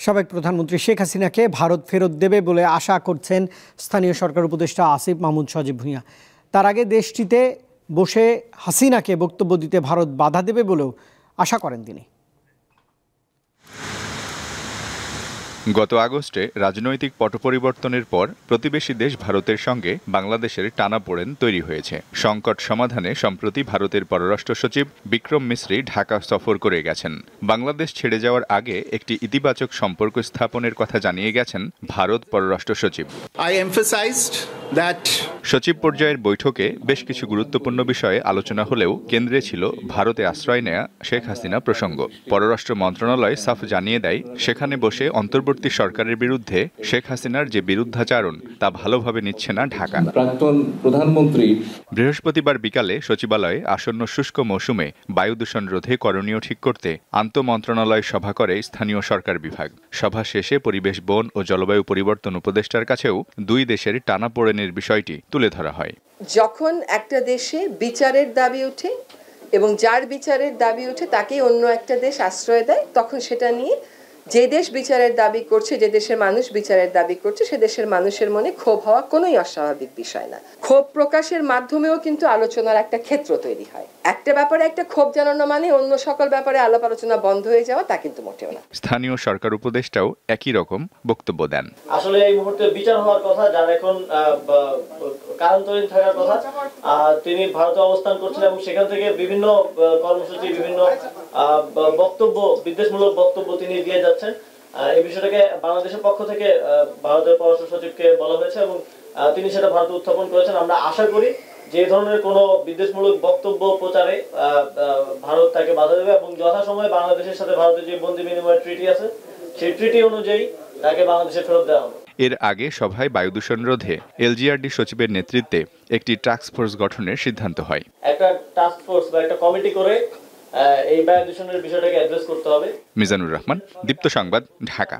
সাবেক প্রধানমন্ত্রী শেখ হাসিনাকে ভারত ফেরত দেবে বলে আশা করছেন স্থানীয় সরকার উপদেষ্টা আসিফ মাহমুদ সজীব ভূঁইয়া। তার আগে দেশটিতে বসে হাসিনাকে বক্তব্য দিতে ভারত বাধা দেবে বলেও আশা করেন তিনি। গত আগস্টে রাজনৈতিক পট পরিবর্তনের পর প্রতিবেশী দেশ ভারতের সঙ্গে বাংলাদেশের টানাপোড়েন তৈরি হয়েছে। সংকট সমাধানে সম্প্রতি ভারতের পররাষ্ট্র সচিব বিক্রম মিশ্রি ঢাকা সফর করে গেছেন। বাংলাদেশ ছেড়ে যাওয়ার আগে একটি ইতিবাচক সম্পর্ক স্থাপনের কথা জানিয়ে গেছেন ভারত পররাষ্ট্র সচিব। সচিব পর্যায়ের বৈঠকে বেশ কিছু গুরুত্বপূর্ণ বিষয়ে আলোচনা হলেও কেন্দ্রে ছিল ভারতে আশ্রয় নেয়া শেখ হাসিনা প্রসঙ্গ। পররাষ্ট্র মন্ত্রণালয় সাফ জানিয়ে দেয়, সেখানে বসে অন্তর্বর্তী সরকারের বিরুদ্ধে শেখ হাসিনার যে বিরুদ্ধাচারণ তা ভালোভাবে নিচ্ছে না ঢাকা। প্রাক্তন প্রধানমন্ত্রী বৃহস্পতিবার বিকালে সচিবালয়ে আসন্ন শুষ্ক মৌসুমে বায়ু দূষণ রোধে করণীয় ঠিক করতে আন্তঃমন্ত্রণালয় সভা করে স্থানীয় সরকার বিভাগ। সভা শেষে পরিবেশ, বন ও জলবায়ু পরিবর্তন উপদেষ্টার কাছেও দুই দেশের টানাপোড়েনের বিষয়টি তুলে ধরা হয়। যখন একটা দেশে বিচারের দাবি ওঠে এবং যার বিচারের দাবি ওঠে তাকেই অন্য একটা দেশ আশ্রয় দেয়, তখন সেটা নিয়ে যে দেশ বিচারের দাবি করছে, যে দেশের মানুষ বিচারের দাবি করছে, সে দেশের মানুষের মনে ক্ষোভ হওয়া কোনোই অস্বাভাবিক বিষয় না। ক্ষোভ প্রকাশের মাধ্যমেও কিন্তু আলোচনার একটা ক্ষেত্র তৈরি হয়। একটা ব্যাপারে একটা ক্ষোভ জানানো মানে অন্য সকল ব্যাপারে আলাপ আলোচনা বন্ধ হয়ে যাওয়া, তা কিন্তু মোটেও না। স্থানীয় সরকার উপদেষ্টাও একই রকম বক্তব্য দেন। আসলে এই মুহূর্তে বিচার হওয়ার কথা, যার এখন কারান্তরীণ থাকার কথা, তিনি ভারতে অবস্থান করছেন এবং সেখান থেকে বিভিন্ন কর্মসূচি, বিভিন্ন বক্তব্য, বিদ্বেষমূলক বক্তব্য তিনি দিয়ে যাচ্ছেন। এই বিষয়টাকে বাংলাদেশের পক্ষ থেকে ভারতের পররাষ্ট্র সচিবকে বলা হয়েছে এবং তিনি সেটা ভারতে উত্থাপন করেছেন। আমরা আশা করি যে ধরনের কোনো বিদ্বেষমূলক বক্তব্য প্রচারে ভারত তাকে বাধা দেবে এবং যথাসময়ে বাংলাদেশের সাথে ভারতের যে বন্দি বিনিময় ট্রিটি আছে, সেই ট্রিটি অনুযায়ী তাকে বাংলাদেশে ফেরত দেওয়া হবে। এর আগে সভায় বায়ু দূষণ রোধে এলজিআরডি সচিবের নেতৃত্বে একটি টাস্ক ফোর্স গঠনের সিদ্ধান্ত হয়। একটা টাস্ক ফোর্স বা একটা কমিটি করে এই বায়ু দূষণের বিষয়টাকে অ্যাড্রেস করতে হবে। মিজানুর রহমান, দীপ্ত সংবাদ, ঢাকা।